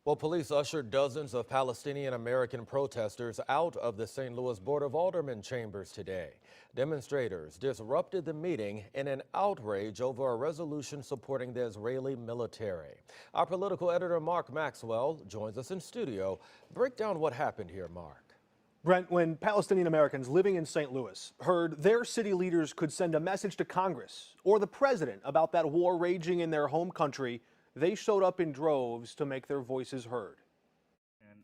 Well, police ushered dozens of Palestinian American protesters out of the St. Louis Board of Aldermen chambers today. Demonstrators disrupted the meeting in an outrage over a resolution supporting the Israeli military. Our political editor, Mark Maxwell, joins us in studio. Break down what happened here, Mark. Brent, when Palestinian Americans living in St. Louis heard their city leaders could send a message to Congress or the president about that war raging in their home country, they showed up in droves to make their voices heard.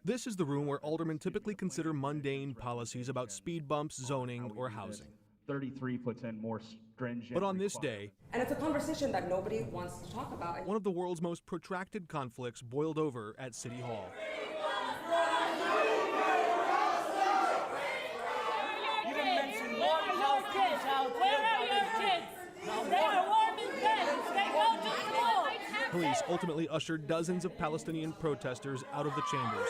This is the room where aldermen typically consider mundane policies about speed bumps, zoning, or housing. 33 puts in more stringent. But on this day, and it's a conversation that nobody wants to talk about. One of the world's most protracted conflicts boiled over at City Hall. Police ultimately ushered dozens of Palestinian protesters out of the chambers.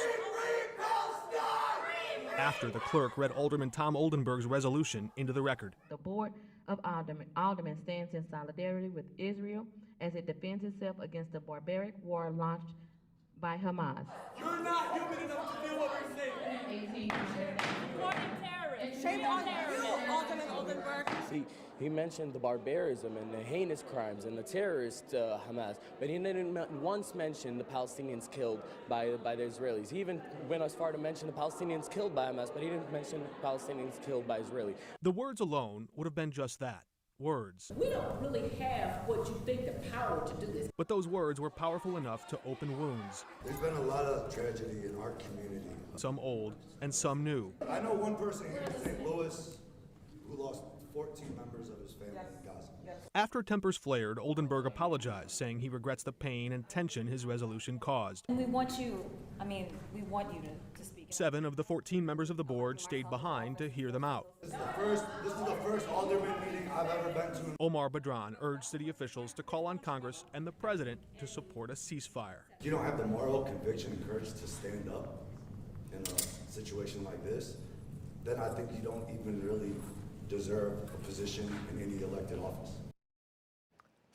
After the clerk read Alderman Tom Oldenburg's resolution into the record. The Board of Aldermen stands in solidarity with Israel as it defends itself against the barbaric war launched by Hamas. You're not human enough to feel what we're saying. Shame on you, Alderman Oldenburg. He mentioned the barbarism and the heinous crimes and the terrorist Hamas, but he didn't once mention the Palestinians killed by the Israelis. He even went as far to mention the Palestinians killed by Hamas, but he didn't mention the Palestinians killed by Israeli. The words alone would have been just that, words. We don't really have what you think the power to do this. But those words were powerful enough to open wounds. There's been a lot of tragedy in our community. Some old and some new. I know one person here in St. Louis who lost 14 members of his family in Gaza. After tempers flared, Oldenburg apologized, saying he regrets the pain and tension his resolution caused. We want you to speak. 7 of the 14 members of the board stayed behind to hear them out. This is the first alderman meeting I've ever been to. Omar Badran urged city officials to call on Congress and the president to support a ceasefire. If you don't have the moral conviction and courage to stand up in a situation like this, then I think you don't even really deserve a position in any elected office.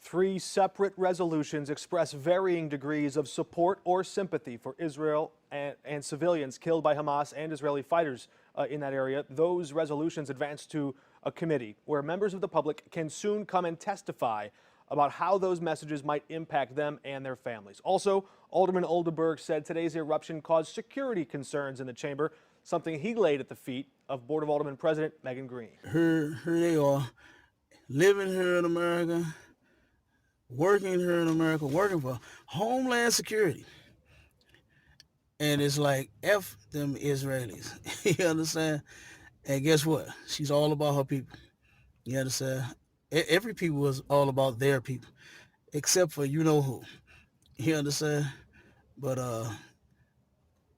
3 separate resolutions express varying degrees of support or sympathy for Israel and civilians killed by Hamas and Israeli fighters in that area. Those resolutions advanced to a committee where members of the public can soon come and testify about how those messages might impact them and their families. Also, Alderman Oldenburg said today's eruption caused security concerns in the chamber, something he laid at the feet of Board of Aldermen President Megan Green. Here they are, living here in America, working here in America, working for Homeland Security. And it's like, F them Israelis, you understand? And guess what? She's all about her people, you understand? Every people was all about their people, except for you know who, you understand? But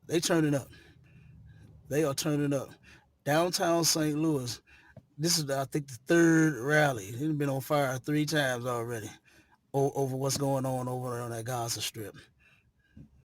they turning up. They are turning up. Downtown St. Louis, this is, I think, the 3rd rally. It's been on fire 3 times already over what's going on over there on that Gaza Strip.